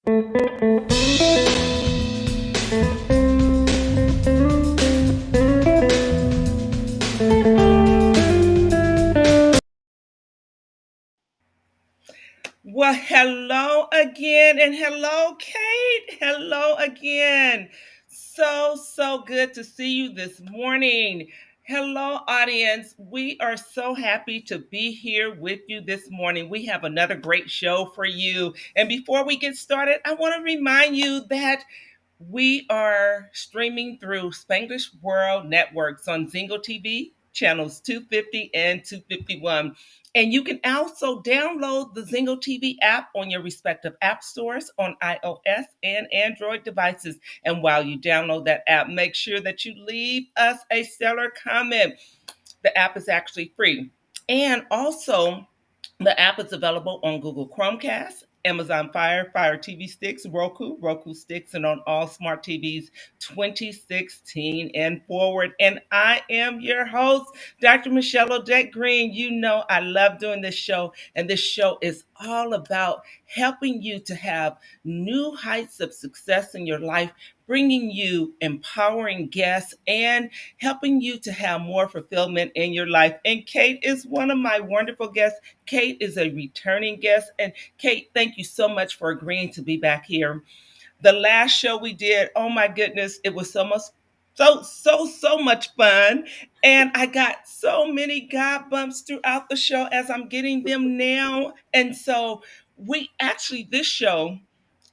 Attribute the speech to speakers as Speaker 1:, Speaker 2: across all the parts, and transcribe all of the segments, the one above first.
Speaker 1: Well, hello again, and hello, Kate. Hello again. So good to see you this morning. Hello, audience. We are so happy to be here with you this morning. We have another great show for you. And before we get started, I want to remind you that we are streaming through Spanglish World Networks on Zingo TV, channels 250 and 251. And you can also download the Zingo TV app on your respective app stores on iOS and Android devices. And while you download that app, make sure that you leave us a stellar comment. The app is actually free. And also, the app is available on Google Chromecast, Amazon Fire TV sticks, Roku sticks, and on all smart TVs 2016 and forward. And I am your host, Dr. Michelle Odette Green. You know I love doing this show, and this show is all about helping you to have new heights of success in your life, bringing you empowering guests, and helping you to have more fulfillment in your life. And Kate is one of my wonderful guests. Kate is a returning guest. And Kate, thank you so much for agreeing to be back here. The last show we did, oh my goodness, it was so much fun. And I got so many God bumps throughout the show as I'm getting them now. And so this show,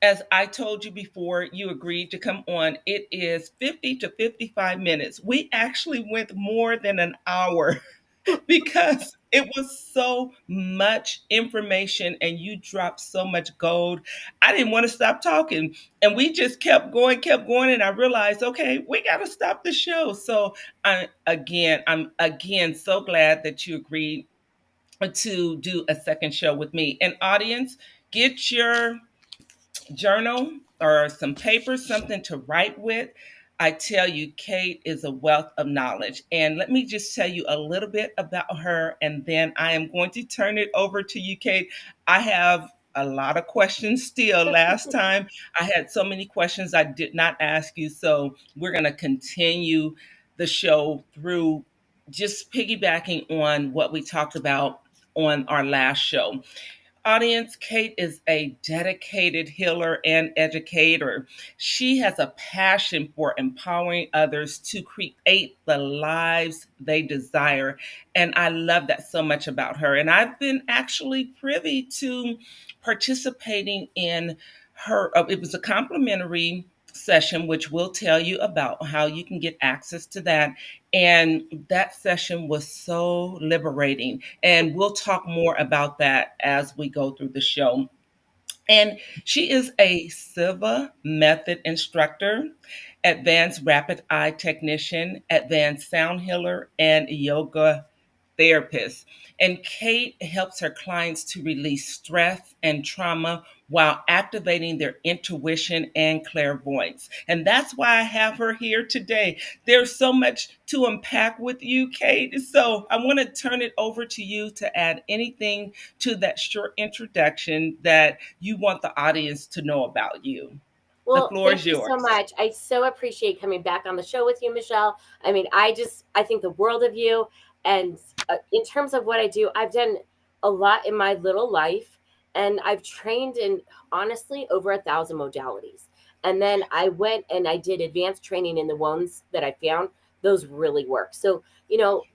Speaker 1: as I told you before you agreed to come on, it is 50 to 55 minutes. We actually went more than an hour because it was so much information and you dropped so much gold. I didn't want to stop talking. And we just kept going. And I realized, okay, we got to stop the show. So I'm again so glad that you agreed to do a second show with me. And audience, get your journal or some paper, something to write with. I tell you, Kate is a wealth of knowledge. And let me just tell you a little bit about her, and then I am going to turn it over to you, Kate. I have a lot of questions still. Last time I had so many questions I did not ask you. So we're going to continue the show through just piggybacking on what we talked about on our last show. Audience, Kate is a dedicated healer and educator. She has a passion for empowering others to create the lives they desire. And I love that so much about her. And I've been actually privy to participating in it was a complimentary session, which we'll tell you about how you can get access to that. And that session was so liberating. And we'll talk more about that as we go through the show. And she is a Silva method instructor, advanced rapid eye technician, advanced sound healer, and yoga therapist. And Kate helps her clients to release stress and trauma while activating their intuition and clairvoyance. And that's why I have her here today. There's so much to unpack with you, Kate. So I want to turn it over to you to add anything to that short introduction that you want the audience to know about you. The
Speaker 2: Well,
Speaker 1: floor
Speaker 2: thank
Speaker 1: is
Speaker 2: you so
Speaker 1: yours.
Speaker 2: much. I so appreciate coming back on the show with you, Michelle. I mean, I think the world of you. And in terms of what I do, I've done a lot in my little life, and I've trained in honestly over 1,000 modalities. And then I went and I did advanced training in the ones that I found those really work. So,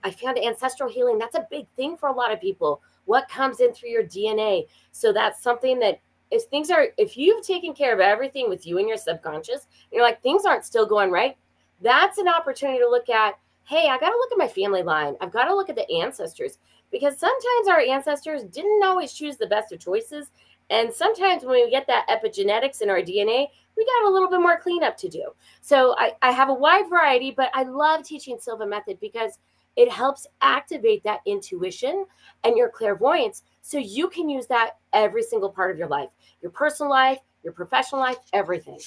Speaker 2: I found ancestral healing. That's a big thing for a lot of people. What comes in through your DNA? So that's something that if you've taken care of everything with you and your subconscious, and you're like, things aren't still going right, that's an opportunity to look at, hey, I got to look at my family line. I've got to look at the ancestors, because sometimes our ancestors didn't always choose the best of choices. And sometimes when we get that epigenetics in our DNA, we got a little bit more cleanup to do. So I have a wide variety, but I love teaching Silva Method because it helps activate that intuition and your clairvoyance so you can use that every single part of your life, your personal life, your professional life, everything.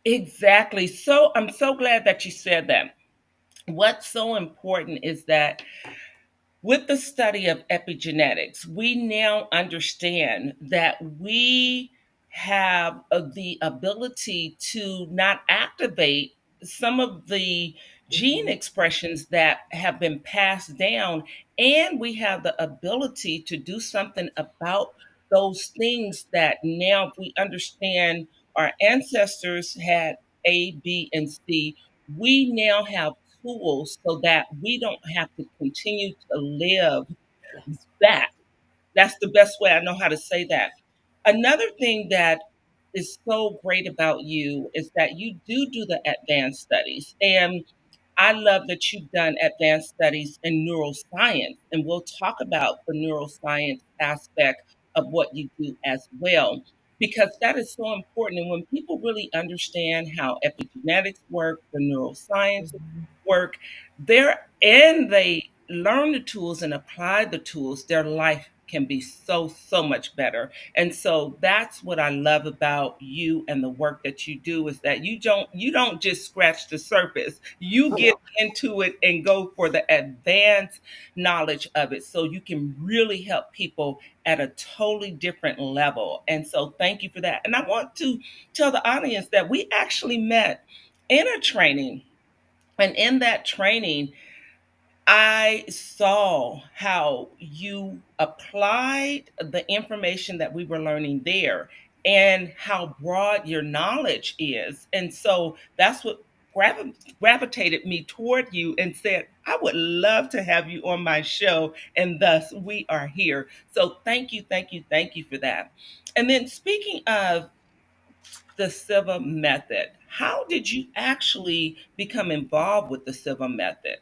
Speaker 1: Exactly. So I'm so glad that you said that. What's so important is that with the study of epigenetics, we now understand that we have the ability to not activate some of the gene
Speaker 2: Mhm.
Speaker 1: expressions that have been passed down, and we have the ability to do something about those things that now we understand our ancestors had A, B, and C. We now have tools so that we don't have to continue to live
Speaker 2: Yes.
Speaker 1: that. That's the best way I know how to say that. Another thing that is so great about you is that you do the advanced studies. And I love that you've done advanced studies in neuroscience, and we'll talk about the neuroscience aspect of what you do as well, because that is so important. And when people really understand how epigenetics work, the neuroscience
Speaker 2: Mhm.
Speaker 1: work, they learn the tools and apply the tools, their life can be so much better. And so that's what I love about you and the work that you do, is that you don't just scratch the surface. You
Speaker 2: Oh
Speaker 1: get
Speaker 2: no.
Speaker 1: into it and go for the advanced knowledge of it so you can really help people at a totally different level. And so thank you for that. And I want to tell the audience that we actually met in a training, and in that training I saw how you applied the information that we were learning there and how broad your knowledge is. And so that's what gravitated me toward you and said, I would love to have you on my show. And thus we are here. So thank you, thank you, thank you for that. And then speaking of the Silva method, how did you actually become involved with the Silva method?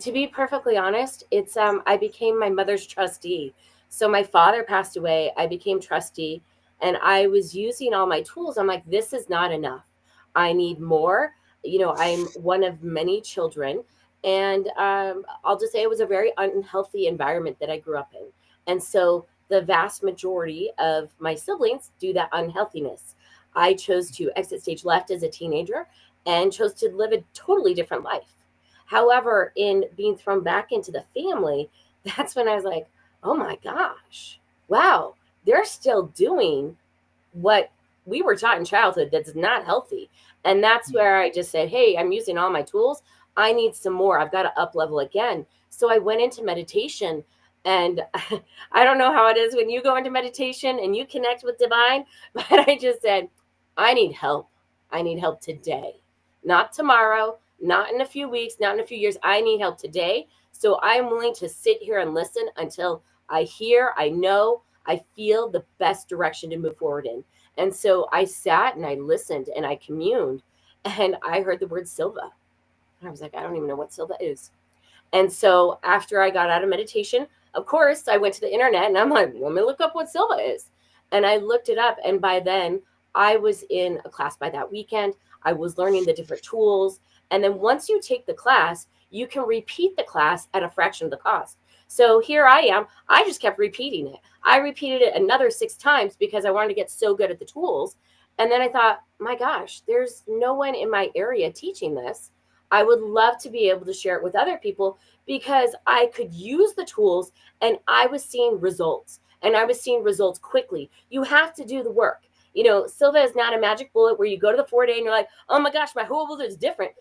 Speaker 2: To be perfectly honest, it's I became my mother's trustee. So my father passed away, I became trustee, and I was using all my tools. I'm like, this is not enough. I need more. I'm one of many children, and I'll just say it was a very unhealthy environment that I grew up in. And so the vast majority of my siblings do that unhealthiness. I chose to exit stage left as a teenager and chose to live a totally different life. However, in being thrown back into the family, that's when I was like, oh my gosh, wow, they're still doing what we were taught in childhood that's not healthy. And that's where I just said, hey, I'm using all my tools. I need some more. I've got to up level again. So I went into meditation. And I don't know how it is when you go into meditation and you connect with divine, but I just said, I need help. I need help today, not tomorrow, not in a few weeks, not in a few years. I need help today. So I'm willing to sit here and listen until I hear, I know, I feel the best direction to move forward in. And so I sat and I listened and I communed, and I heard the word Silva. And I was like, I don't even know what Silva is. And so after I got out of meditation, of course, I went to the internet and I'm like, let me look up what Silva is. And I looked it up. And by then, I was in a class by that weekend. I was learning the different tools. And then once you take the class, you can repeat the class at a fraction of the cost. So here I am. I just kept repeating it. I repeated it another 6 times because I wanted to get so good at the tools. And then I thought, my gosh, there's no one in my area teaching this. I would love to be able to share it with other people because I could use the tools and I was seeing results, and I was seeing results quickly. You have to do the work. Silva is not a magic bullet where you go to the 4-day and you're like, oh my gosh, my whole world is different.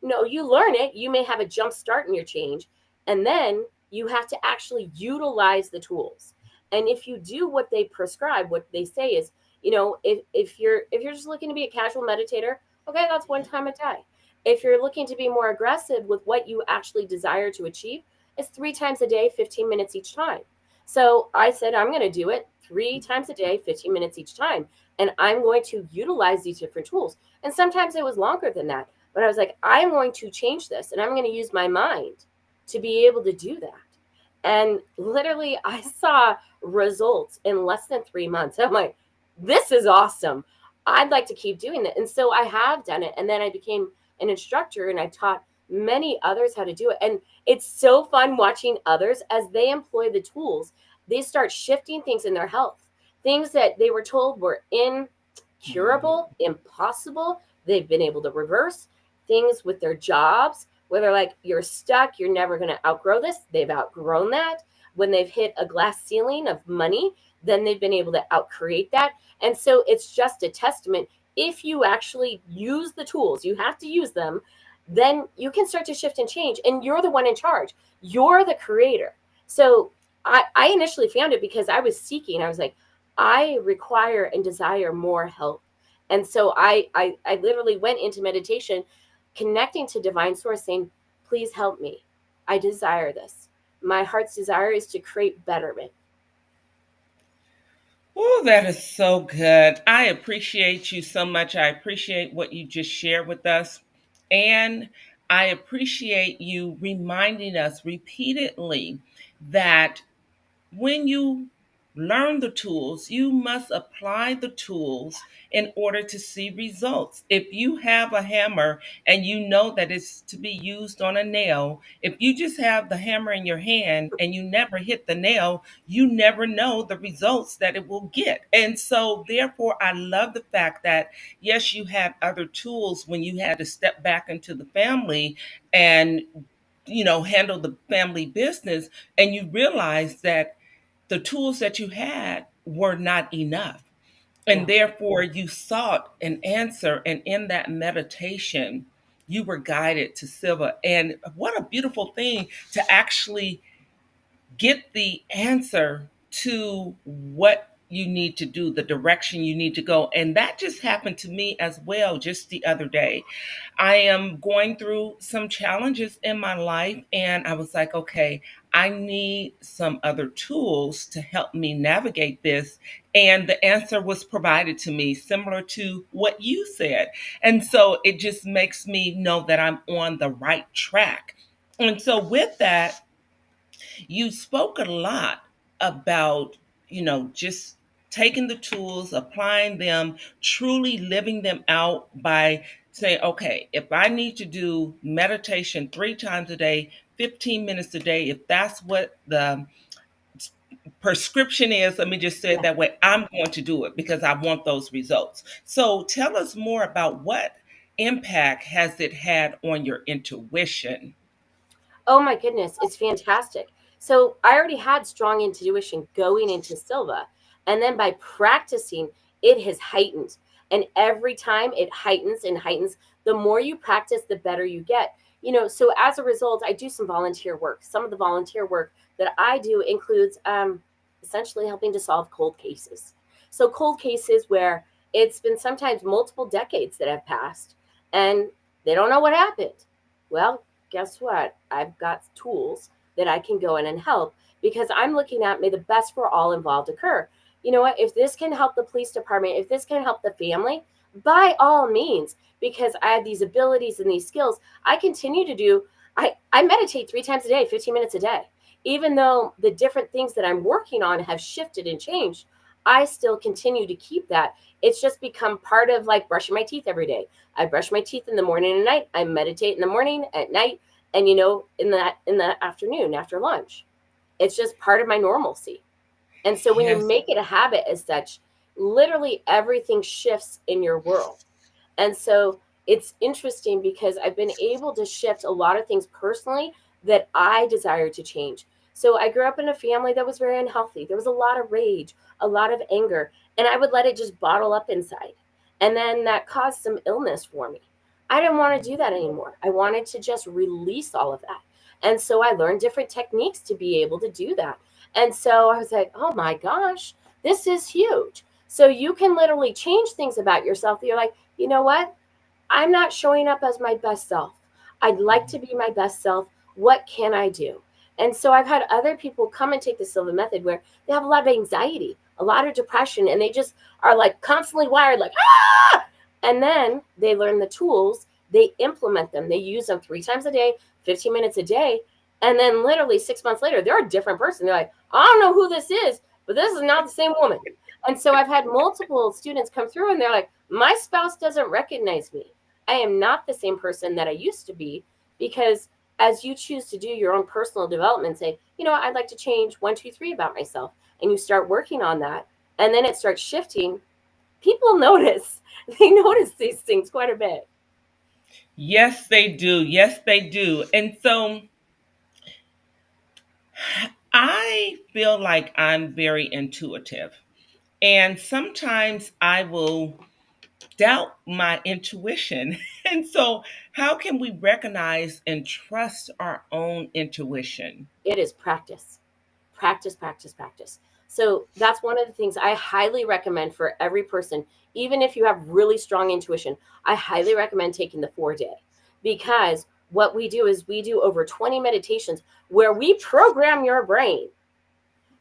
Speaker 2: No, you learn it. You may have a jump start in your change, and then you have to actually utilize the tools. And if you do what they prescribe, what they say is, if you're just looking to be a casual meditator, okay, that's 1 time a day. If you're looking to be more aggressive with what you actually desire to achieve, it's 3 times a day, 15 minutes each time. So I said, I'm going to do it 3 times a day, 15 minutes each time. And I'm going to utilize these different tools. And sometimes it was longer than that. But I was like, I'm going to change this and I'm going to use my mind to be able to do that. And literally, I saw results in less than 3 months. I'm like, this is awesome. I'd like to keep doing it. And so I have done it. And then I became an instructor and I taught many others how to do it. And it's so fun watching others as they employ the tools. They start shifting things in their health, things that they were told were incurable, impossible. They've been able to reverse things with their jobs where they're like, you're stuck, you're never going to outgrow this. They've outgrown that. When they've hit a glass ceiling of money, then they've been able to outcreate that. And so it's just a testament. If you actually use the tools, you have to use them, then you can start to shift and change. And you're the one in charge. You're the creator. So I initially found it because I was seeking. I was like, I require and desire more help. And so I literally went into meditation, connecting to divine source, saying, please help me. I desire this. My heart's desire is to create betterment.
Speaker 1: Oh, that is so good. I appreciate you so much. I appreciate what you just shared with us. And I appreciate you reminding us repeatedly that when you learn the tools, you must apply the tools in order to see results. If you have a hammer and you know that it's to be used on a nail, if you just have the hammer in your hand and you never hit the nail, you never know the results that it will get. And so, therefore, I love the fact that, yes, you had other tools when you had to step back into the family and handle the family business, and you realize that the tools that you had were not enough. And
Speaker 2: Yeah.
Speaker 1: therefore, you sought an answer. And in that meditation, you were guided to Silva. And what a beautiful thing to actually get the answer to what you need to do, the direction you need to go. And that just happened to me as well just the other day. I am going through some challenges in my life, and I was like, okay, I need some other tools to help me navigate this. And the answer was provided to me, similar to what you said. And so it just makes me know that I'm on the right track. And so, with that, you spoke a lot about, just taking the tools, applying them, truly living them out by saying, okay, if I need to do meditation 3 times a day, 15 minutes a day, if that's what the prescription is, let me just say it
Speaker 2: Yeah.
Speaker 1: that way, I'm going to do it because I want those results. So tell us more about what impact has it had on your intuition?
Speaker 2: Oh my goodness, it's fantastic. So I already had strong intuition going into Silva. And then by practicing, it has heightened. And every time it heightens and heightens, the more you practice, the better you get. So as a result, I do some volunteer work. Some of the volunteer work that I do includes essentially helping to solve cold cases. So cold cases where it's been sometimes multiple decades that have passed and they don't know what happened. Well, guess what? I've got tools that I can go in and help because I'm looking at may the best for all involved occur. You know what? If this can help the police department, if this can help the family, by all means, because I have these abilities and these skills, I continue to do. I meditate 3 times a day, 15 minutes a day. Even though the different things that I'm working on have shifted and changed, I still continue to keep that. It's just become part of like brushing my teeth every day. I brush my teeth in the morning and night. I meditate in the morning, at night, and in the afternoon after lunch. It's just part of my normalcy. And so when you
Speaker 1: Yes.
Speaker 2: make it a habit as such, literally everything shifts in your world. And so it's interesting because I've been able to shift a lot of things personally that I desire to change. So I grew up in a family that was very unhealthy. There was a lot of rage, a lot of anger, and I would let it just bottle up inside. And then that caused some illness for me. I didn't want to do that anymore. I wanted to just release all of that. And so I learned different techniques to be able to do that. And so I was like, oh my gosh, this is huge. So you can literally change things about yourself that you're like, you know what? I'm not showing up as my best self. I'd like to be my best self. What can I do? And so I've had other people come and take the Silva method where they have a lot of anxiety, a lot of depression, and they just are like constantly wired, like, ah! And then they learn the tools, they implement them, they use them 3 times a day, 15 minutes a day. And then literally 6 months later, they're a different person. They're like, I don't know who this is, but this is not the same woman. And so I've had multiple students come through and they're like, my spouse doesn't recognize me. I am not the same person that I used to be because as you choose to do your own personal development, say, I'd like to change 1, 2, 3 about myself. And you start working on that. And then it starts shifting. People notice. They notice these things quite a bit.
Speaker 1: Yes, they do. Yes, they do. And so I feel like I'm very intuitive, and sometimes I will doubt my intuition. And so, how can we recognize and trust our own intuition?
Speaker 2: It is practice, practice, practice, practice. So that's one of the things I highly recommend for every person. Even if you have really strong intuition, I highly recommend taking the 4-day, because what we do is we do over 20 meditations where we program your brain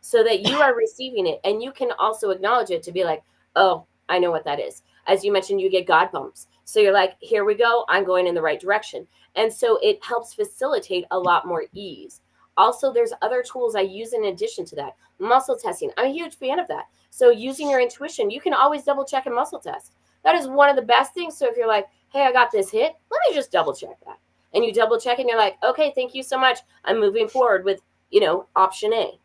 Speaker 2: so that you are receiving it, and you can also acknowledge it to be like, oh, I know what that is. As you mentioned, you get God bumps, so you're like, here we go, I'm going in the right direction. And so it helps facilitate a lot more ease. Also, there's other tools I use in addition to that. Muscle testing, I'm a huge fan of that. So using your intuition, you can always double check and muscle test. That is one of the best things. So if you're like, hey, I got this hit, let me just double check that, and you double check and you're like, okay, thank you so much, I'm moving forward with option A.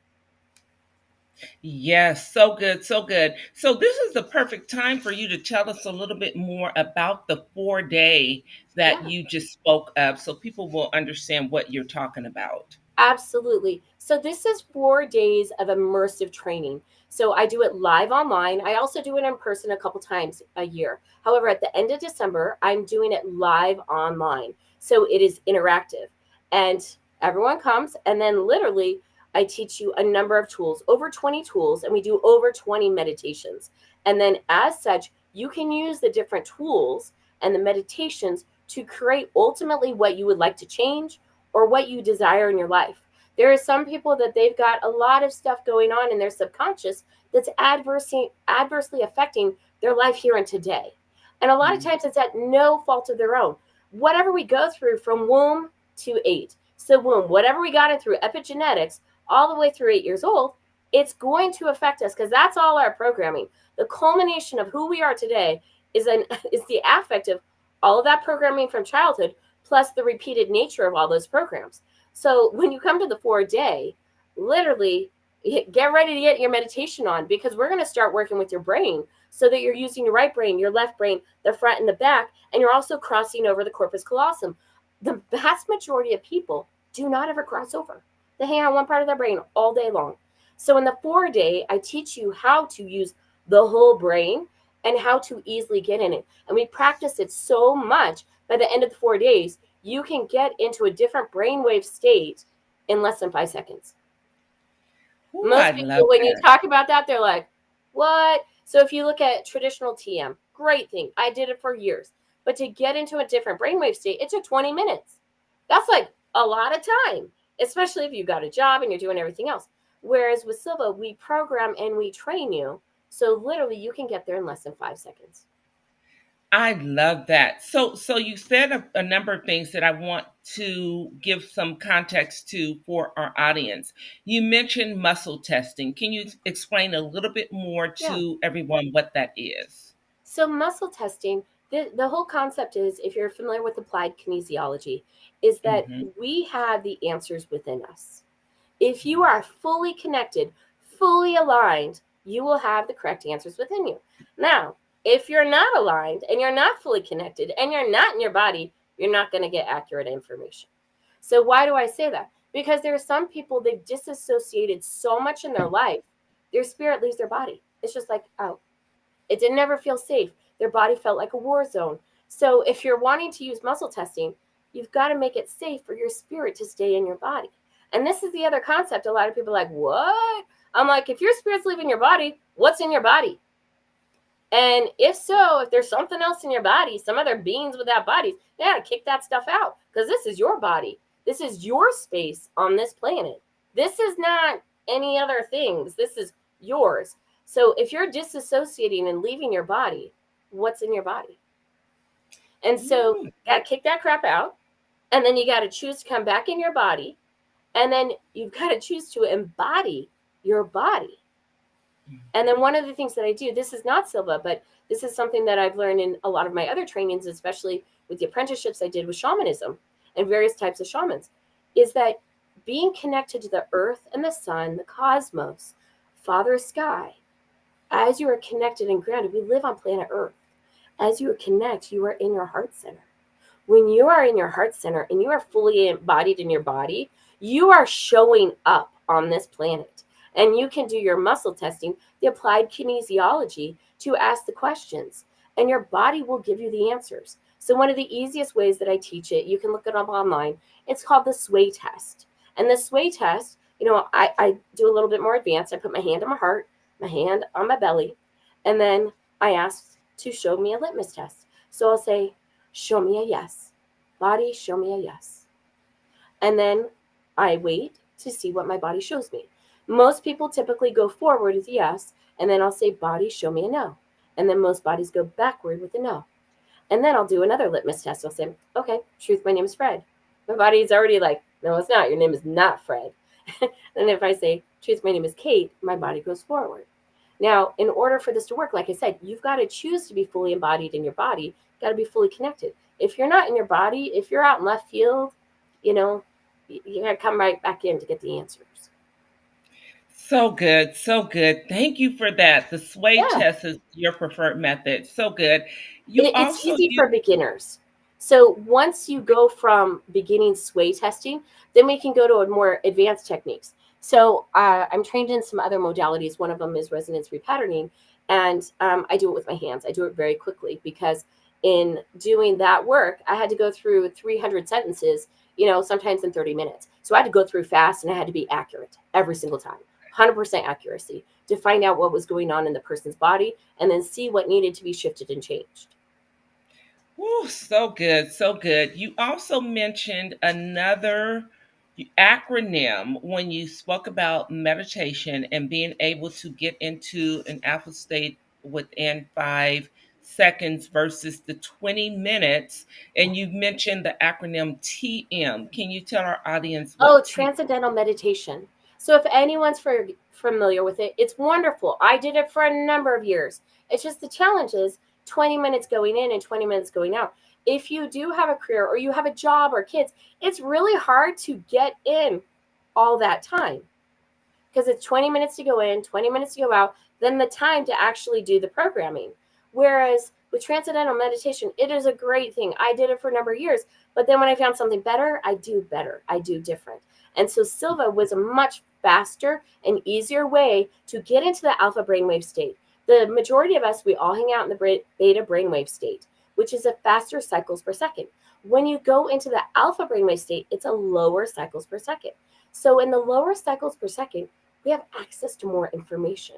Speaker 1: Yes, so good, so good. So this is the perfect time for you to tell us a little bit more about the 4-day that
Speaker 2: Yeah.
Speaker 1: you just spoke of so people will understand what you're talking about.
Speaker 2: Absolutely. So this is 4 days of immersive training. So I do it live online. I also do it in person a couple times a year. However, at the end of December, I'm doing it live online. So it is interactive. And everyone comes, and then literally I teach you a number of tools, over 20 tools, and we do over 20 meditations. And then as such, you can use the different tools and the meditations to create ultimately what you would like to change or what you desire in your life. There are some people that they've got a lot of stuff going on in their subconscious that's adversely affecting their life here and today. And a lot of
Speaker 1: Mhm.
Speaker 2: times it's at no fault of their own. Whatever we go through from womb to 8, so womb, whatever we got it through epigenetics, all the way through 8 years old, it's going to affect us because that's all our programming. The culmination of who we are today is the affect of all of that programming from childhood, plus the repeated nature of all those programs. So when you come to the 4-day, literally get ready to get your meditation on, because we're going to start working with your brain so that you're using your right brain, your left brain, the front and the back, and you're also crossing over the corpus callosum. The vast majority of people do not ever cross over. They hang on one part of their brain all day long. So in the 4-day, I teach you how to use the whole brain and how to easily get in it. And we practice it so much, by the end of the 4 days, you can get into a different brainwave state in less than 5 seconds.
Speaker 1: Ooh, I
Speaker 2: Most
Speaker 1: love
Speaker 2: people, when you
Speaker 1: that.
Speaker 2: talk about that, they're like, what? So if you look at traditional TM, great thing. I did it for years. But to get into a different brainwave state, it took 20 minutes. That's like a lot of time, especially if you've got a job and you're doing everything else. Whereas with Silva, we program and we train you. So literally you can get there in less than 5 seconds.
Speaker 1: I love that. So you said a number of things that I want to give some context to for our audience. You mentioned muscle testing. Can you explain a little bit more
Speaker 2: Yeah.
Speaker 1: to everyone what that is?
Speaker 2: So muscle testing, the whole concept is, if you're familiar with applied kinesiology, is that
Speaker 1: Hmm.
Speaker 2: we have the answers within us. If you are fully connected, fully aligned, you will have the correct answers within you. Now, if you're not aligned and you're not fully connected and you're not in your body, you're not going to get accurate information. So why do I say that? Because there are some people, they've disassociated so much in their life, their spirit leaves their body. It's just like, oh, it didn't ever feel safe. Their body felt like a war zone. So if you're wanting to use muscle testing, you've got to make it safe for your spirit to stay in your body. And this is the other concept. A lot of people are like, what? I'm like, if your spirit's leaving your body, what's in your body? And if so, if there's something else in your body, some other beings without bodies, you gotta kick that stuff out, because this is your body. This is your space on this planet. This is not any other things. This is yours. So if you're disassociating and leaving your body, what's in your body? And so you gotta kick that crap out. And then you gotta choose to come back in your body. And then you've got to choose to embody your body. And then one of the things that I do, this is not Silva, but this is something that I've learned in a lot of my other trainings, especially with the apprenticeships I did with shamanism and various types of shamans, is that being connected to the earth and the sun, the cosmos, Father Sky, as you are connected and grounded, we live on planet Earth. As you connect, you are in your heart center. When you are in your heart center and you are fully embodied in your body, you are showing up on this planet. And you can do your muscle testing, the applied kinesiology, to ask the questions, and your body will give you the answers. So one of the easiest ways that I teach it, you can look it up online, it's called the sway test. And the sway test, I do a little bit more advanced. I put my hand on my heart, my hand on my belly, and then I ask to show me a litmus test. So I'll say, show me a yes. Body, show me a yes. And then I wait to see what my body shows me. Most people typically go forward with yes, and then I'll say, body, show me a no. And then most bodies go backward with a no. And then I'll do another litmus test. I'll say, okay, truth, my name is Fred. My body's already like, no, it's not. Your name is not Fred. And if I say, truth, my name is Kate, my body goes forward. Now, in order for this to work, like I said, you've got to choose to be fully embodied in your body. You've got to be fully connected. If you're not in your body, if you're out in left field, you got to come right back in to get the answers.
Speaker 1: So good. So good. Thank you for that. The sway
Speaker 2: Yeah.
Speaker 1: test is your preferred method. So good. You
Speaker 2: It's
Speaker 1: also
Speaker 2: easy
Speaker 1: use.
Speaker 2: for beginners. So once you go from beginning sway testing, then we can go to a more advanced techniques. So I'm trained in some other modalities. One of them is resonance repatterning, and I do it with my hands. I do it very quickly because in doing that work, I had to go through 300 sentences, sometimes in 30 minutes. So I had to go through fast, and I had to be accurate every single time, 100% accuracy, to find out what was going on in the person's body and then see what needed to be shifted and changed.
Speaker 1: Woo, so good, so good. You also mentioned another acronym when you spoke about meditation and being able to get into an alpha state within 5 seconds versus the 20 minutes. And you mentioned the acronym TM. Can you tell our audience
Speaker 2: Oh,
Speaker 1: what TM?
Speaker 2: transcendental meditation. So if anyone's familiar with it, it's wonderful. I did it for a number of years. It's just the challenge is 20 minutes going in and 20 minutes going out. If you do have a career or you have a job or kids, it's really hard to get in all that time because it's 20 minutes to go in, 20 minutes to go out, then the time to actually do the programming. Whereas with transcendental meditation, it is a great thing. I did it for a number of years, but then when I found something better, I do different. And so Silva was a much faster and easier way to get into the alpha brainwave state. The majority of us, we all hang out in the beta brainwave state, which is a faster cycles per second. When you go into the alpha brainwave state, it's a lower cycles per second. So in the lower cycles per second, we have access to more information.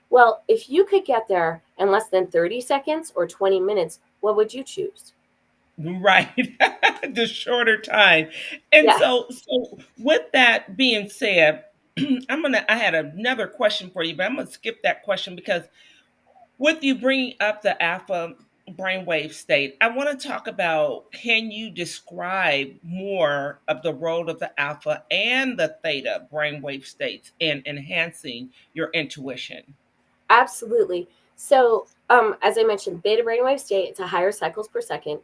Speaker 2: Well, if you could get there in less than 30 seconds or 20 minutes, what would you choose?
Speaker 1: Right, the shorter time. And
Speaker 2: Yeah,
Speaker 1: so with that being said, I had another question for you, but I'm gonna skip that question because with you bringing up the alpha brainwave state, I want to talk about, can you describe more of the role of the alpha and the theta brainwave states in enhancing your intuition?
Speaker 2: absolutely. So, as I mentioned, beta brainwave state, it's a higher cycles per second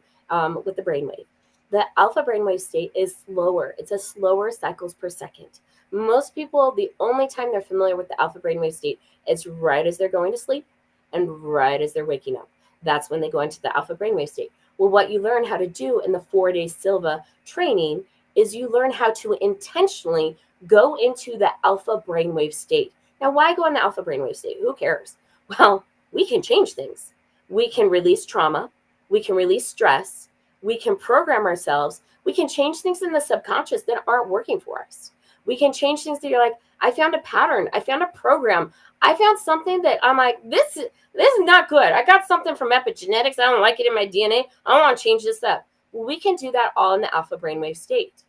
Speaker 2: with the brainwave. The alpha brainwave state is slower. It's a slower cycles per second. Most people, the only time they're familiar with the alpha brainwave state is right as they're going to sleep and right as they're waking up. That's when they go into the alpha brainwave state. Well, what you learn how to do in the 4-day Silva training is you learn how to intentionally go into the alpha brainwave state. Now, why go in the alpha brainwave state? Who cares? Well, we can change things. We can release trauma. We can release stress. We can program ourselves. We can change things in the subconscious that aren't working for us. We can change things that you're like, I found a pattern. I found a program. I found something that I'm like, this is not good. I got something from epigenetics. I don't like it in my DNA. I want to change this up. Well, we can do that all in the alpha brainwave state.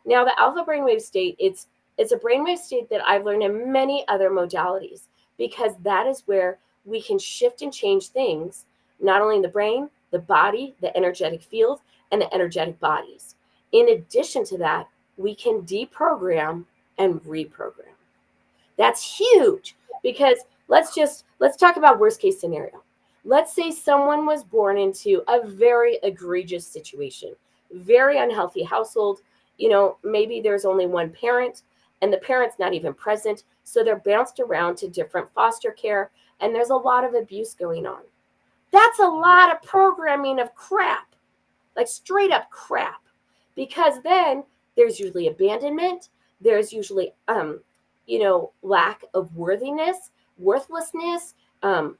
Speaker 2: Now, the alpha brainwave state, it's a brainwave state that I've learned in many other modalities because that is where we can shift and change things, not only in the brain, the body, the energetic field, and the energetic bodies. In addition to that, we can deprogram and reprogram. That's huge because let's talk about worst case scenario. Let's say someone was born into a very egregious situation, very unhealthy household. Maybe there's only one parent and the parent's not even present, so they're bounced around to different foster care and there's a lot of abuse going on. That's a lot of programming of crap, like straight up crap. Because then there's usually abandonment, there's usually lack of worthiness, worthlessness,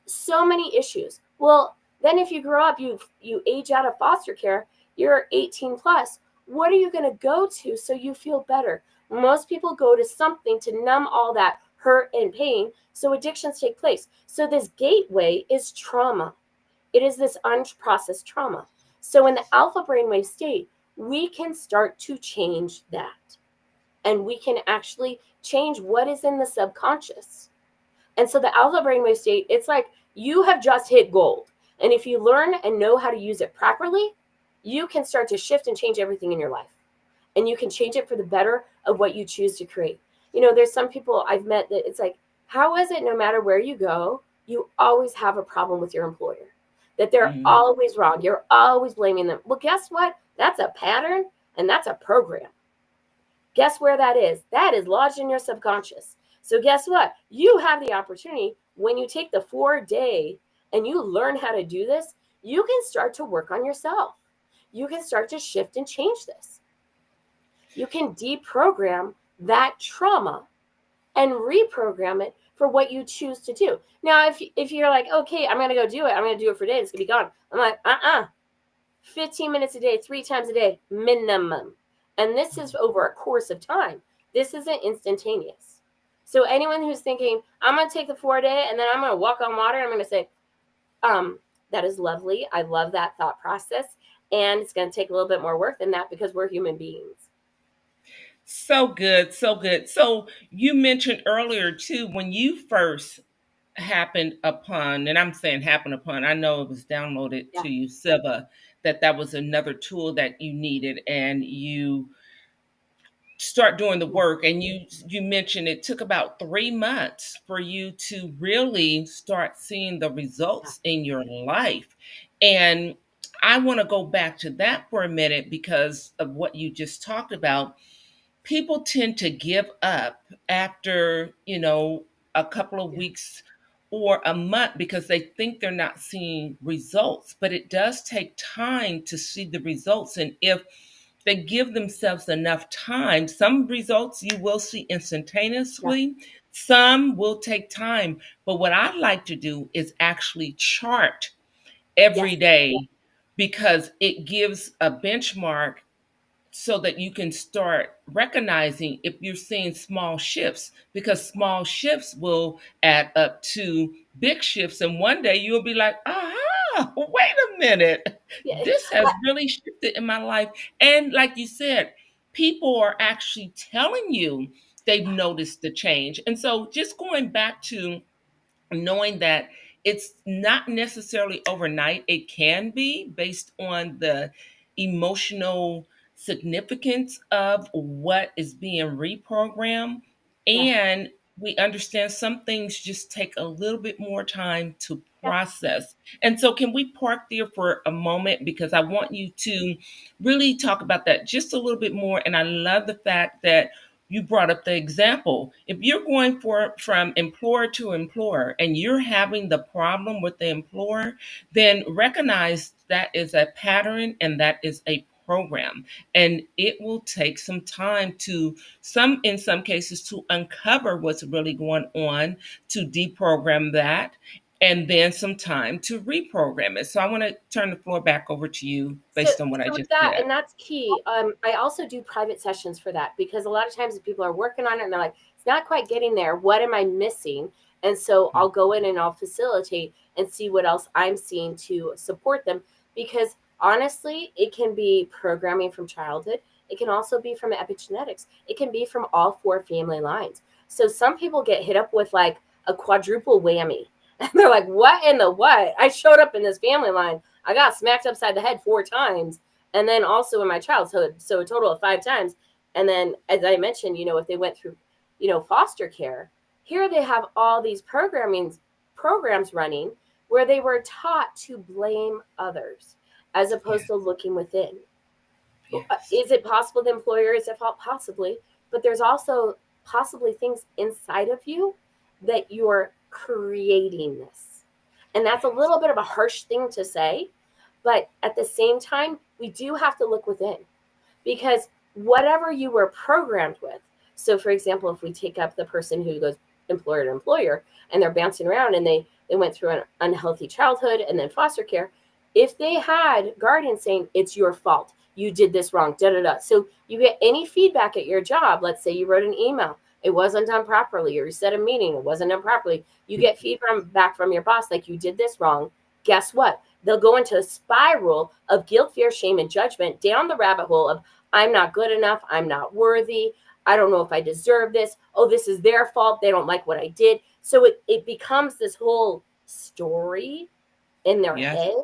Speaker 2: so many issues. Well, then if you grow up, you age out of foster care, you're 18 plus. What are you going to go to so you feel better? Most people go to something to numb all that hurt and pain, so addictions take place. So this gateway is trauma. It is this unprocessed trauma. So in the alpha brainwave state, we can start to change that. And we can actually change what is in the subconscious. And so the alpha brainwave state, it's like you have just hit gold. And if you learn and know how to use it properly, you can start to shift and change everything in your life. And you can change it for the better of what you choose to create. There's some people I've met that it's like, how is it no matter where you go, you always have a problem with your employer? That they're always wrong. You're always blaming them. Well, guess what? That's a pattern and that's a program. Guess where that is? That is lodged in your subconscious. So guess what? You have the opportunity when you take the 4-day and you learn how to do this, you can start to work on yourself. You can start to shift and change this. You can deprogram that trauma and reprogram it for what you choose to do. Now, if you're like, okay, I'm going to go do it. I'm going to do it for a day. It's going to be gone. I'm like, 15 minutes a day, 3 times a day, minimum. And this is over a course of time. This isn't instantaneous. So anyone who's thinking, I'm going to take the 4-day and then I'm going to walk on water, I'm going to say, that is lovely. I love that thought process. And it's going to take a little bit more work than that because we're human beings.
Speaker 1: So good, so good. So you mentioned earlier too, when you first happened upon, and I'm saying happened upon, I know it was downloaded
Speaker 2: Yeah.
Speaker 1: to you, Siva, that was another tool that you needed, and you start doing the work. And you mentioned it took about 3 months for you to really start seeing the results in your life. And I want to go back to that for a minute because of what you just talked about. People tend to give up after, a couple of weeks or a month because they think they're not seeing results. But it does take time to see the results. And if they give themselves enough time, some results you will see
Speaker 2: Yeah.
Speaker 1: instantaneously, some will take time. But what I like to do is actually chart
Speaker 2: Yes.
Speaker 1: every day because it gives a benchmark so that you can start recognizing if you're seeing small shifts, because small shifts will add up to big shifts. And one day you'll be like, aha, wait a minute.
Speaker 2: Yeah.
Speaker 1: This has really shifted in my life. And like you said, people are actually telling you they've noticed the change. And so just going back to knowing that it's not necessarily overnight. It can be based on the emotional significance of what is being reprogrammed.
Speaker 2: Yeah.
Speaker 1: And we understand some things just take a little bit more time to
Speaker 2: Yeah.
Speaker 1: process. And so, can we park there for a moment? Because I want you to really talk about that just a little bit more. And I love the fact that you brought up the example. If you're going from employer to employer and you're having the problem with the employer, then recognize that is a pattern and that is a program. And it will take some time in some cases, to uncover what's really going on, to deprogram that, and then some time to reprogram it. So I want to turn the floor back over to you
Speaker 2: So,
Speaker 1: based on what I
Speaker 2: so with
Speaker 1: just
Speaker 2: that,
Speaker 1: said.
Speaker 2: and that's key. I also do private sessions for that because a lot of times people are working on it and they're like, it's not quite getting there. What am I missing? And so I'll go in and I'll facilitate and see what else I'm seeing to support them. Because honestly, it can be programming from childhood. It can also be from epigenetics. It can be from all 4 family lines. So some people get hit up with like a quadruple whammy. And they're like, what in the what? I showed up in this family line. I got smacked upside the head 4 times. And then also in my childhood, so a total of 5 times. And then, as I mentioned, if they went through, foster care, here they have all these programs running where they were taught to blame others as opposed to looking within.
Speaker 1: Yes.
Speaker 2: Is it possible the employer is at fault? Possibly. But there's also possibly things inside of you that you're creating this. And that's a little bit of a harsh thing to say. But at the same time, we do have to look within because whatever you were programmed with. So for example, if we take up the person who goes employer to employer and they're bouncing around and they went through an unhealthy childhood and then foster care, if they had guardians saying it's your fault, you did this wrong, da da da. So you get any feedback at your job. Let's say you wrote an email, it wasn't done properly, or you set a meeting, it wasn't done properly. You get feedback from your boss like you did this wrong. Guess what? They'll go into a spiral of guilt, fear, shame, and judgment down the rabbit hole of I'm not good enough, I'm not worthy, I don't know if I deserve this. Oh, this is their fault. They don't like what I did. So it becomes this whole story in their
Speaker 1: Yes.
Speaker 2: head.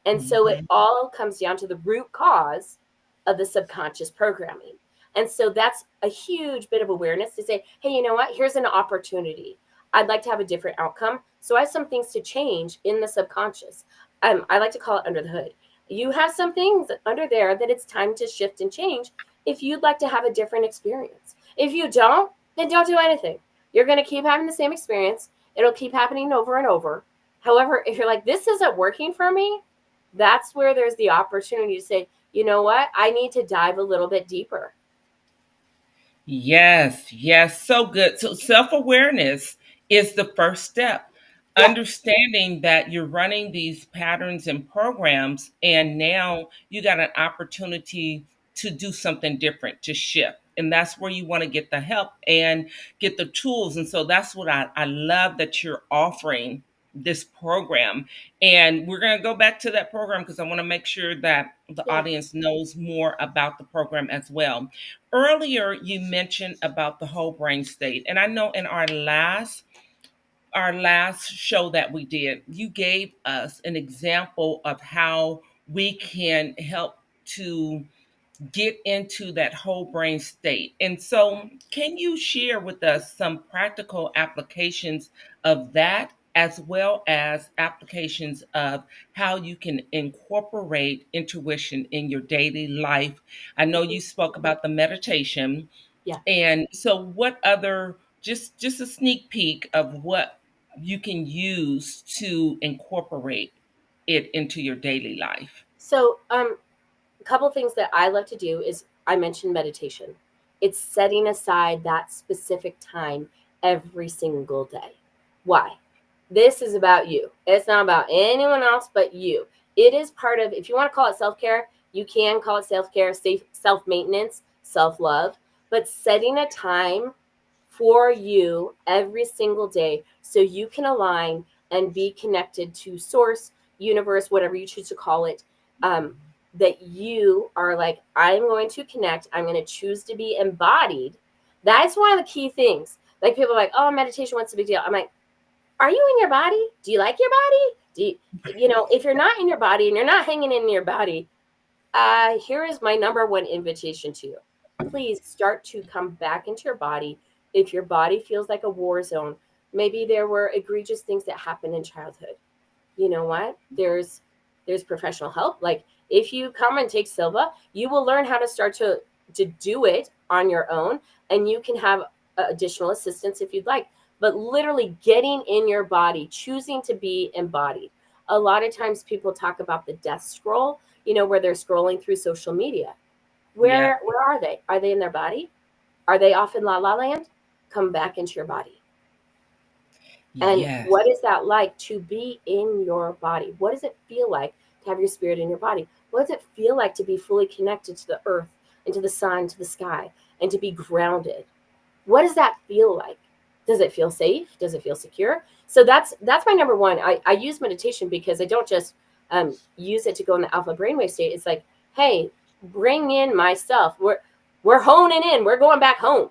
Speaker 2: And so it
Speaker 1: Mhm.
Speaker 2: all comes down to the root cause of the subconscious programming. And so that's a huge bit of awareness to say, hey, you know what? Here's an opportunity. I'd like to have a different outcome. So I have some things to change in the subconscious. I like to call it under the hood. You have some things under there that it's time to shift and change if you'd like to have a different experience. If you don't, then don't do anything. You're going to keep having the same experience. It'll keep happening over and over. However, if you're like, this isn't working for me, that's where there's the opportunity to say, you know what? I need to dive a little bit deeper.
Speaker 1: Yes, yes, so good. So self awareness is the first step.
Speaker 2: Yeah.
Speaker 1: Understanding that you're running these patterns and programs, and now you got an opportunity to do something different, to shift. And that's where you want to get the help and get the tools. And so that's what I love that you're offering this program. And we're going to go back to that program because I want to make sure that the
Speaker 2: Yeah.
Speaker 1: audience knows more about the program as well. Earlier you mentioned about the whole brain state, and I know in our last show that we did, you gave us an example of how we can help to get into that whole brain state. And so, can you share with us some practical applications of that, as well as applications of how you can incorporate intuition in your daily life? I know you spoke about the meditation,
Speaker 2: Yeah.
Speaker 1: and so what other, just a sneak peek of what you can use to incorporate it into your daily life.
Speaker 2: So, a couple things that I love to do is I mentioned meditation. It's setting aside that specific time every single day. Why? This is about you. It's not about anyone else but you. It is part of, if you want to call it self care, you can call it self care, self maintenance, self love, but setting a time for you every single day so you can align and be connected to source, universe, whatever you choose to call it. Um, that you are like, I'm going to connect, I'm going to choose to be embodied. That's one of the key things. Like people are like, oh, meditation, what's the big deal? I'm like, are you in your body? Do you like your body? If you're not in your body and you're not hanging in your body, here is my number one invitation to you. Please start to come back into your body. If your body feels like a war zone, maybe there were egregious things that happened in childhood. You know what? There's professional help. Like if you come and take Silva, you will learn how to start to do it on your own, and you can have additional assistance if you'd like. But literally getting in your body, choosing to be embodied. A lot of times people talk about the death scroll, where they're scrolling through social media.
Speaker 1: Yeah.
Speaker 2: Where are they? Are they in their body? Are they off in la la land? Come back into your body. And
Speaker 1: Yes.
Speaker 2: what is that like to be in your body? What does it feel like to have your spirit in your body? What does it feel like to be fully connected to the earth and to the sun, to the sky, and to be grounded? What does that feel like? Does it feel safe? Does it feel secure? So that's my number one. I use meditation because I don't just use it to go in the alpha brainwave state. It's like, hey, bring in myself. We're honing in. We're going back home.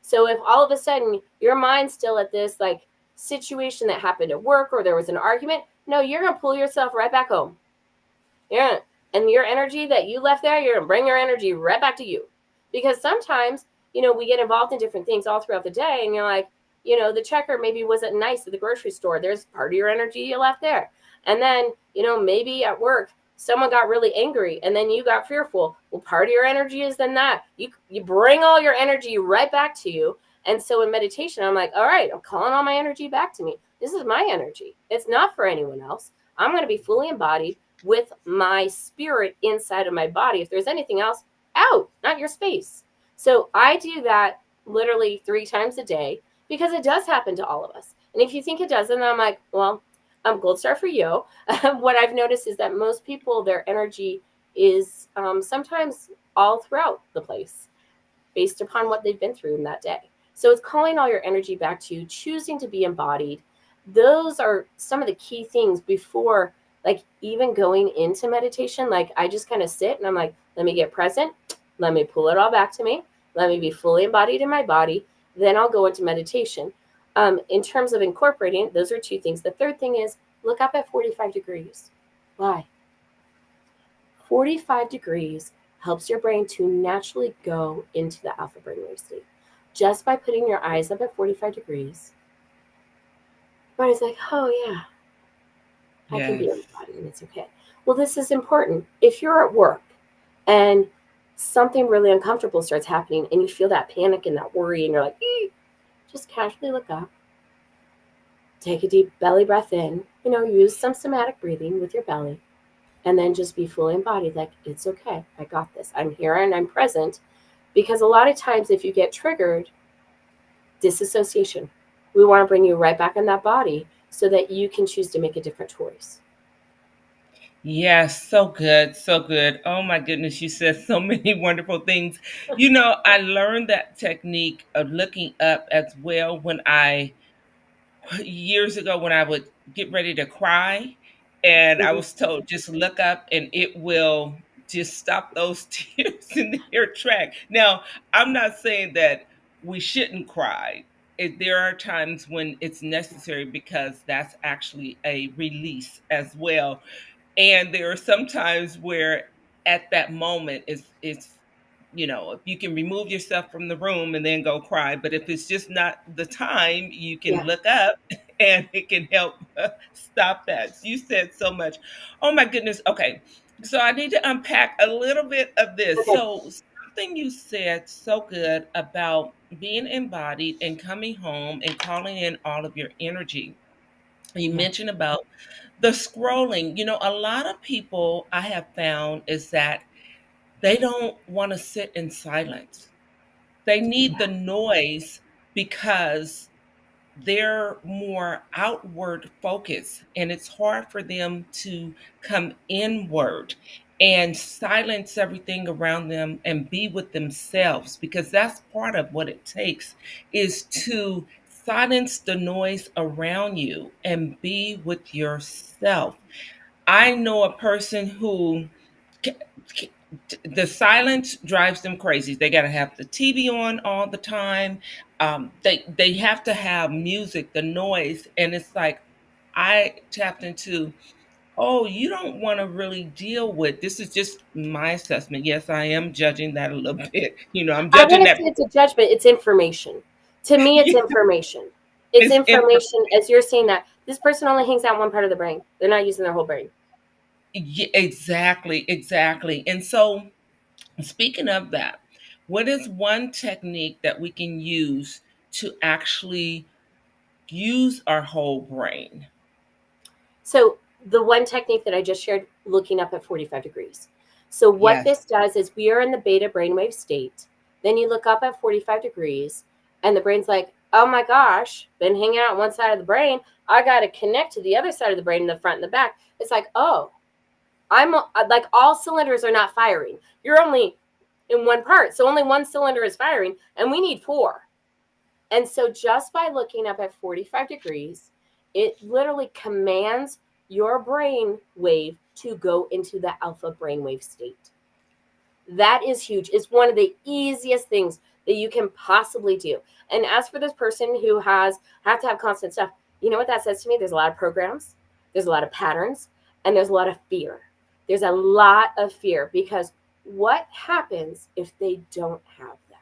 Speaker 2: So if all of a sudden your mind's still at this like situation that happened at work or there was an argument, no, you're gonna pull yourself right back home. Yeah. And your energy that you left there, you're gonna bring your energy right back to you. Because sometimes, we get involved in different things all throughout the day, and you're like, the checker maybe wasn't nice at the grocery store. There's part of your energy you left there. And then, maybe at work, someone got really angry and then you got fearful. Well, part of your energy is then that. You bring all your energy right back to you. And so in meditation, I'm like, all right, I'm calling all my energy back to me. This is my energy. It's not for anyone else. I'm going to be fully embodied with my spirit inside of my body. If there's anything else, out, not your space. So I do that literally 3 times a day, because it does happen to all of us. And if you think it doesn't, I'm like, well, gold star for you. What I've noticed is that most people, their energy is sometimes all throughout the place based upon what they've been through in that day. So it's calling all your energy back to choosing to be embodied. Those are some of the key things before, like, even going into meditation. Like, I just kind of sit and I'm like, let me get present. Let me pull it all back to me. Let me be fully embodied in my body. Then I'll go into meditation. In terms of incorporating, those are 2 things. The third thing is look up at 45 degrees. Why? 45 degrees helps your brain to naturally go into the alpha brainwave state. Just by putting your eyes up at 45 degrees, your body's like, oh yeah, I can be
Speaker 1: Yes.
Speaker 2: embodied and it's okay. Well, this is important. If you're at work and something really uncomfortable starts happening and you feel that panic and that worry and you're like, just casually look up, take a deep belly breath in, use some somatic breathing with your belly, and then just be fully embodied. Like, it's okay. I got this. I'm here and I'm present. Because a lot of times if you get triggered, disassociation, we want to bring you right back in that body so that you can choose to make a different choice.
Speaker 1: Yes, so good, so good. Oh my goodness, you said so many wonderful things. I learned that technique of looking up as well when I years ago when I would get ready to cry, and I
Speaker 2: Mm-hmm.
Speaker 1: was told just look up and it will just stop those tears in their track. Now, I'm not saying that we shouldn't cry. There are times when it's necessary because that's actually a release as well. And there are some times where at that moment it's if you can remove yourself from the room and then go cry, but if it's just not the time, you can
Speaker 2: Yeah.
Speaker 1: look up and it can help stop that. You said so much. Oh my goodness. Okay. So I need to unpack a little bit of this.
Speaker 2: Okay.
Speaker 1: So something you said so good about being embodied and coming home and calling in all of your energy. You
Speaker 2: Yeah.
Speaker 1: mentioned about the scrolling. A lot of people I have found is that they don't want to sit in silence. They need
Speaker 2: Yeah.
Speaker 1: the noise because they're more outward focused and it's hard for them to come inward and silence everything around them and be with themselves, because that's part of what it takes is to silence the noise around you and be with yourself. I know a person who the silence drives them crazy. They got to have the TV on all the time. They have to have music, the noise, and it's like I tapped into. Oh, you don't want to really deal with this. Is just my assessment. Yes, I am judging that a little bit. I'm
Speaker 2: I
Speaker 1: judging
Speaker 2: wouldn't
Speaker 1: that.
Speaker 2: say it's a judgment, it's information. To me, it's information. It's
Speaker 1: It's
Speaker 2: information as you're saying that this person only hangs out one part of the brain. They're not using their whole brain.
Speaker 1: yeah, exactly, exactly. And so, speaking of that, what is one technique that we can use to actually use our whole brain?
Speaker 2: So the one technique that I just shared, looking up at 45 degrees. So what
Speaker 1: Yes.
Speaker 2: this does is we are in the beta brainwave state. Then you look up at 45 degrees and the brain's like, oh my gosh, been hanging out on one side of the brain. I got to connect to the other side of the brain in the front and the back. It's like, oh, I'm like, all cylinders are not firing. You're only in one part. So only one cylinder is firing and we need 4. And so just by looking up at 45 degrees, it literally commands your brain wave to go into the alpha brainwave state. That is huge. It's one of the easiest things that you can possibly do. And as for this person who have to have constant stuff, you know what that says to me? There's a lot of programs, there's a lot of patterns, and there's a lot of fear. There's a lot of fear because what happens if they don't have that?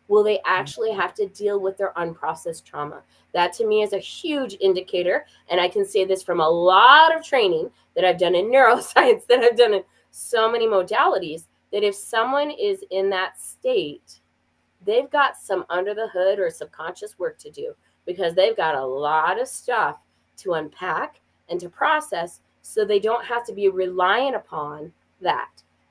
Speaker 2: Will they actually have to deal with their unprocessed trauma? That to me is a huge indicator. And I can say this from a lot of training that I've done in neuroscience, that I've done in so many modalities, that if someone is in that state, they've got some under the hood or subconscious work to do because they've got a lot of stuff to unpack and to process so they don't have to be reliant upon that.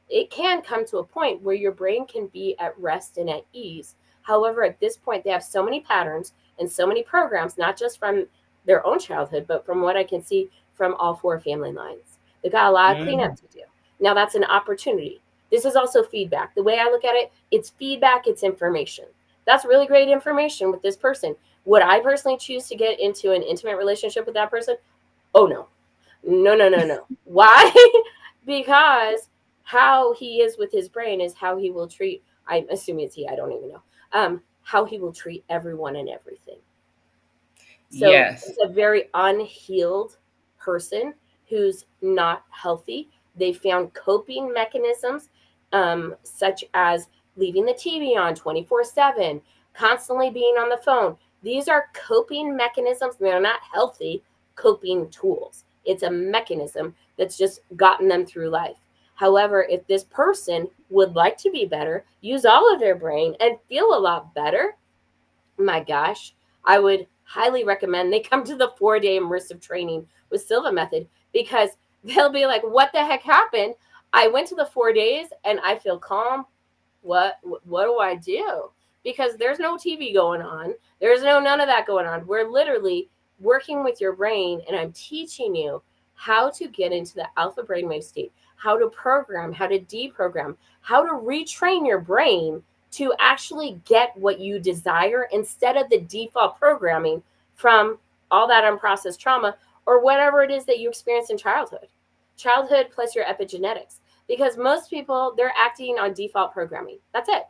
Speaker 2: It can come to a point where your brain can be at rest and at ease. However, at this point, they have so many patterns and so many programs, not just from their own childhood, but from what I can see from all four family lines. They got a lot of cleanup
Speaker 1: Mhm.
Speaker 2: to do. Now, that's an opportunity. This is also feedback. The way I look at it, it's feedback, it's information. That's really great information with this person. Would I personally choose to get into an intimate relationship with that person? Oh, no. No, no, no, no. Why? Because how he is with his brain is how he will treat, I'm assuming it's he, I don't even know, how he will treat everyone and everything. So
Speaker 1: Yes.
Speaker 2: it's a very unhealed person who's not healthy. They found coping mechanisms, such as leaving the TV on 24/7, constantly being on the phone. These are coping mechanisms. They're not healthy coping tools. It's a mechanism that's just gotten them through life. However, if this person would like to be better, use all of their brain, and feel a lot better, my gosh, I would highly recommend they come to the 4-day immersive training with Silva Method, because they'll be like, what the heck happened? I went to the 4 days and I feel calm. What do I do? Because there's no TV going on. There's none of that going on. We're literally working with your brain, and I'm teaching you how to get into the alpha brainwave state, how to program, how to deprogram, how to retrain your brain to actually get what you desire instead of the default programming from all that unprocessed trauma or whatever it is that you experienced in childhood. Childhood plus your epigenetics. Because most people, they're acting on default programming. That's it.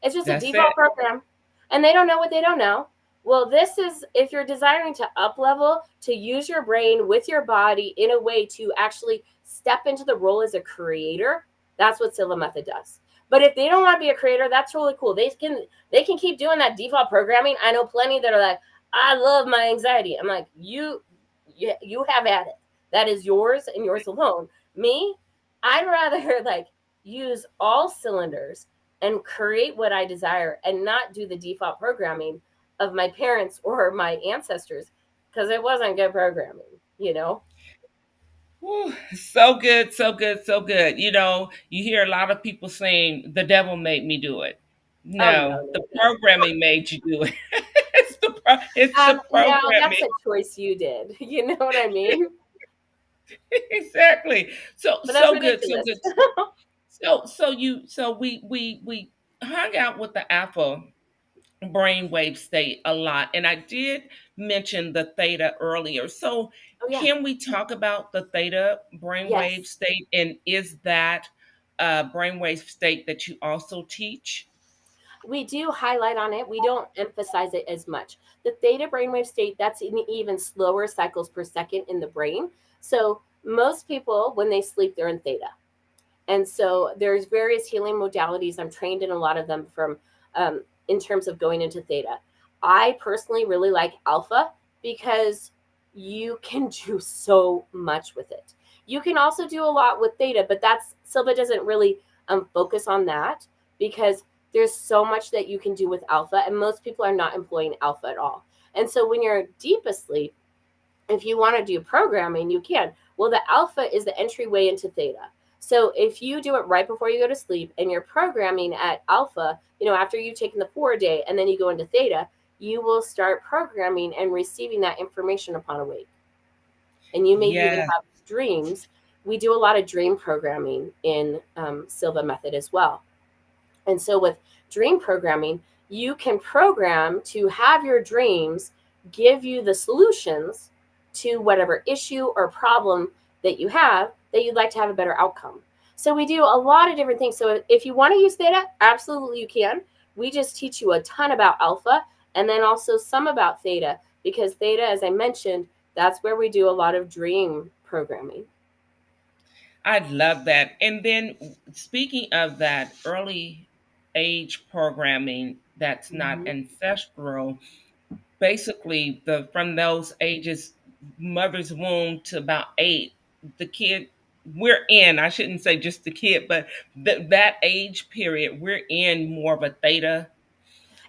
Speaker 2: It's just a
Speaker 1: That's it.
Speaker 2: default program, and they don't know what they don't know. Well, this is if you're desiring to up level, to use your brain with your body in a way to actually step into the role as a creator. That's what Silva Method does. But if they don't want to be a creator, that's really cool. They can keep doing that default programming. I know plenty that are like, I love my anxiety. I'm like, you have at it. That is yours and yours alone. Me, I'd rather like use all cylinders and create what I desire and not do the default programming of my parents or my ancestors, because it wasn't good programming.
Speaker 1: Whew, so good, so good, so good. You hear a lot of people saying the devil made me do it.
Speaker 2: Oh, no,
Speaker 1: No, the
Speaker 2: no, no.
Speaker 1: programming made you do it. It's the
Speaker 2: No,
Speaker 1: programming.
Speaker 2: that's a choice you did. You know what I mean?
Speaker 1: Exactly. So
Speaker 2: But that's
Speaker 1: so good, so
Speaker 2: ridiculous.
Speaker 1: good. So we hung out with the alpha brainwave state a lot, and I did mention the theta earlier. So
Speaker 2: Oh, yeah.
Speaker 1: can we talk about the theta brainwave
Speaker 2: Yes.
Speaker 1: state, and is that a brainwave state that you also teach?
Speaker 2: We do highlight on it. We don't emphasize it as much. The theta brainwave state, that's in even slower cycles per second in the brain. So most people, when they sleep, they're in theta. And so there's various healing modalities. I'm trained in a lot of them from in terms of going into theta. I personally really like alpha because you can do so much with it. You can also do a lot with theta, but that's Silva doesn't really focus on that, because there's so much that you can do with alpha, and most people are not employing alpha at all. And so when you're deep asleep, if you want to do programming, you can. Well, the alpha is the entryway into theta. So if you do it right before you go to sleep and you're programming at alpha, after you've taken the 4 day and then you go into theta, you will start programming and receiving that information upon awake. And you may even
Speaker 1: Yeah.
Speaker 2: have dreams. We do a lot of dream programming in Silva Method as well. And so with dream programming, you can program to have your dreams give you the solutions to whatever issue or problem that you have that you'd like to have a better outcome. So we do a lot of different things. So if you want to use theta, absolutely you can. We just teach you a ton about alpha and then also some about theta, because theta, as I mentioned, that's where we do a lot of dream programming.
Speaker 1: I love that. And then speaking of that early age programming that's not
Speaker 2: Mm-hmm.
Speaker 1: ancestral, basically the from those ages, mother's womb to about 8, the kid we're in, I shouldn't say just the kid, but that age period, we're in more of a theta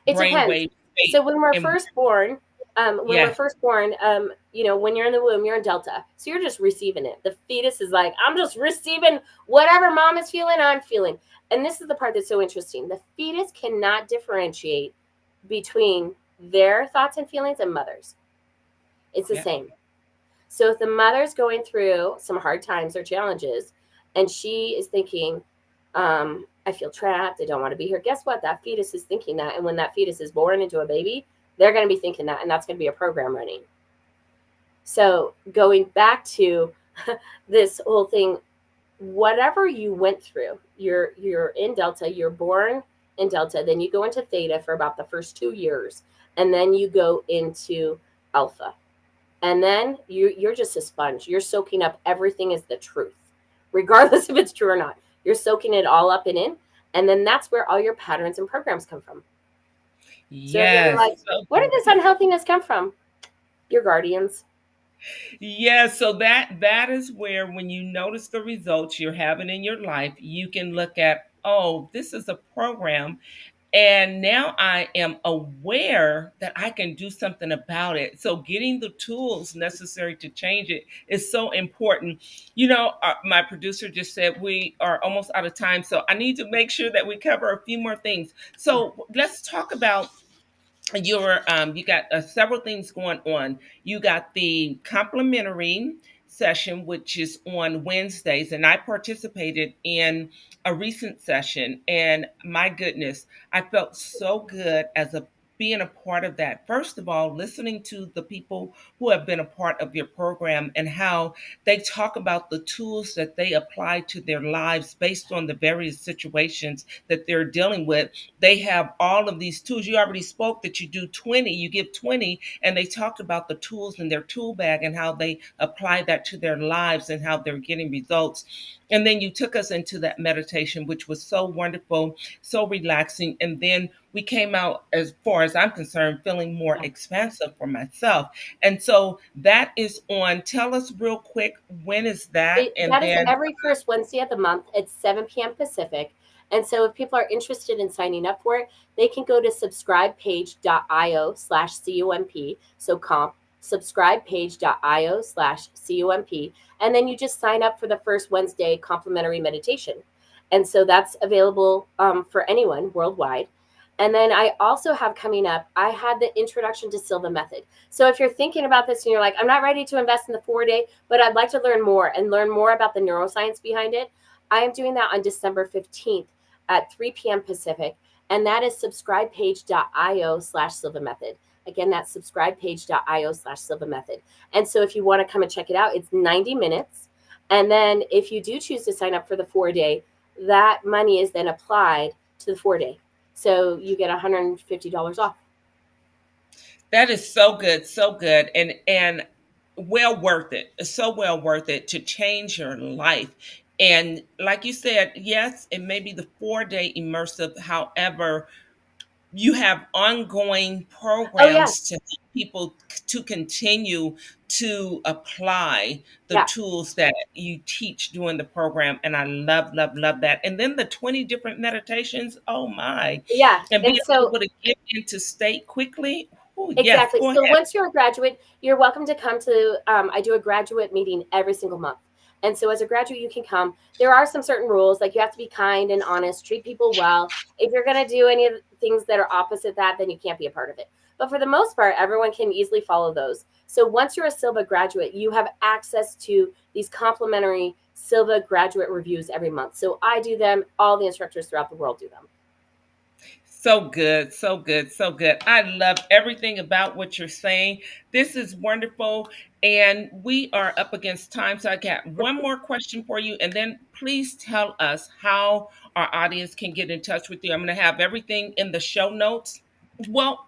Speaker 2: It depends.
Speaker 1: brainwave state.
Speaker 2: So when we're
Speaker 1: And
Speaker 2: first born,
Speaker 1: yes,
Speaker 2: when you're in the womb, you're in delta. So you're just receiving it. The fetus is like, I'm just receiving whatever mom is feeling, I'm feeling. And this is the part that's so interesting. The fetus cannot differentiate between their thoughts and feelings and mother's. It's the
Speaker 1: Yeah.
Speaker 2: same. So if the mother's going through some hard times or challenges and she is thinking, I feel trapped, I don't want to be here, guess what? That fetus is thinking that. And when that fetus is born into a baby, they're going to be thinking that. And that's going to be a program running. So going back to this whole thing, whatever you went through, you're in Delta, you're born in Delta, then you go into Theta for about the first 2 years, and then you go into Alpha. And then you're just a sponge. You're soaking up everything as the truth, regardless if it's true or not. You're soaking it all up and in. And then that's where all your patterns and programs come from. So if you're ever
Speaker 1: Yes.
Speaker 2: like,
Speaker 1: So
Speaker 2: where did this unhealthiness come from? Your guardians.
Speaker 1: yes, so that is where when you notice the results you're having in your life, you can look at, oh, this is a program. And now I am aware that I can do something about it. So getting the tools necessary to change it is so important. My producer just said we are almost out of time. So I need to make sure that we cover a few more things. So let's talk about you got several things going on. You got the complimentary session, which is on Wednesdays, and I participated in a recent session, and my goodness, I felt so good as a being a part of that. First of all, listening to the people who have been a part of your program and how they talk about the tools that they apply to their lives based on the various situations that they're dealing with. They have all of these tools. You already spoke that you do 20, you give 20, and they talked about the tools in their tool bag and how they apply that to their lives and how they're getting results. And then you took us into that meditation, which was so wonderful, so relaxing. And then we came out, as far as I'm concerned, feeling more
Speaker 2: Yeah.
Speaker 1: expansive for myself. And so that is on. Tell us real quick, when is that? And
Speaker 2: That is
Speaker 1: then
Speaker 2: every first Wednesday of the month at 7 p.m. Pacific. And so if people are interested in signing up for it, they can go to subscribepage.io/CUMP. So comp, subscribepage.io/CUMP. And then you just sign up for the first Wednesday complimentary meditation. And so that's available for anyone worldwide. And then I also have coming up, I had the introduction to Silva method. So if you're thinking about this and you're like, I'm not ready to invest in the 4 day, but I'd like to learn more and learn more about the neuroscience behind it, I am doing that on December 15th at 3 p.m. Pacific. And that is subscribepage.io/Silva method. Again, that's subscribepage.io/Silva method. And so if you want to come and check it out, it's 90 minutes. And then if you do choose to sign up for the 4 day, that money is then applied to the 4 day. So you get $150 off.
Speaker 1: that is so good, and well worth it. It's so well worth it to change your life. And like you said, yes, it may be the 4 day immersive. However, you have ongoing
Speaker 2: Oh, yeah.
Speaker 1: programs to help people to continue to apply the
Speaker 2: Yeah.
Speaker 1: tools that you teach during the program. And I love, love, love that. And then the 20 different meditations. Oh my.
Speaker 2: Yeah.
Speaker 1: And being
Speaker 2: And so
Speaker 1: able to get into state quickly. Oh, yes,
Speaker 2: exactly.
Speaker 1: go
Speaker 2: So
Speaker 1: ahead.
Speaker 2: once you're a graduate, you're welcome to come to, I do a graduate meeting every single month. And so as a graduate, you can come. There are some certain rules, like you have to be kind and honest, treat people well. If you're going to do any of the things that are opposite that, then you can't be a part of it. But for the most part, everyone can easily follow those. So once you're a Silva graduate, you have access to these complimentary Silva graduate reviews every month. So I do them. All the instructors throughout the world do them.
Speaker 1: So good, so good, so good. I love everything about what you're saying. This is wonderful. And we are up against time. So I got one more question for you. And then please tell us how our audience can get in touch with you. I'm going to have everything in the show notes. Well,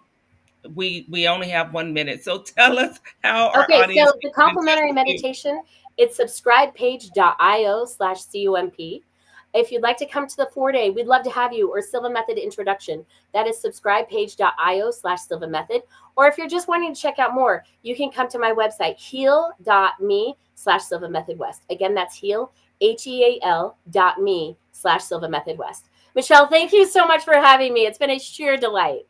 Speaker 1: we only have 1 minute. So tell us how our
Speaker 2: Okay,
Speaker 1: audience
Speaker 2: so
Speaker 1: can
Speaker 2: the
Speaker 1: get in touch
Speaker 2: complimentary
Speaker 1: with you.
Speaker 2: meditation, it's subscribepage.io/CUMP. If you'd like to come to the 4 day, we'd love to have you, or Silva Method introduction. That is subscribepage.io/Silva Method. Or if you're just wanting to check out more, you can come to my website, heal.me/Silva Method West. Again, that's heal, HEAL.me/Silva Method West. Michelle, thank you so much for having me. It's been a sheer delight.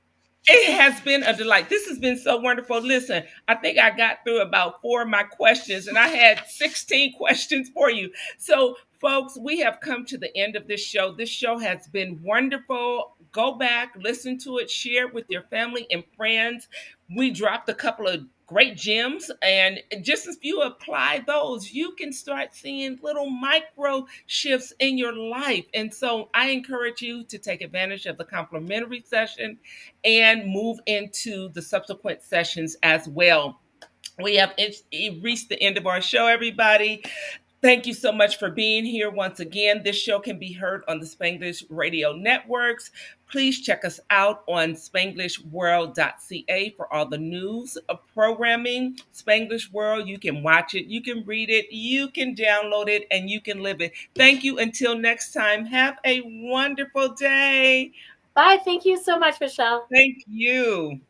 Speaker 1: It has been a delight. This has been so wonderful. Listen, I think I got through about 4 of my questions, and I had 16 questions for you. So, folks, we have come to the end of this show. This show has been wonderful, Go back, listen to it, share it with your family and friends. We dropped a couple of great gems, and just if you apply those, you can start seeing little micro shifts in your life. And so I encourage you to take advantage of the complimentary session and move into the subsequent sessions as well. We have reached the end of our show, everybody. Thank you so much for being here once again. This show can be heard on the Spanglish Radio Networks. Please check us out on spanglishworld.ca for all the news of programming. Spanglish World, you can watch it, you can read it, you can download it, and you can live it. Thank you. Until next time, have a wonderful day.
Speaker 2: Bye. Thank you so much, Michelle.
Speaker 1: Thank you.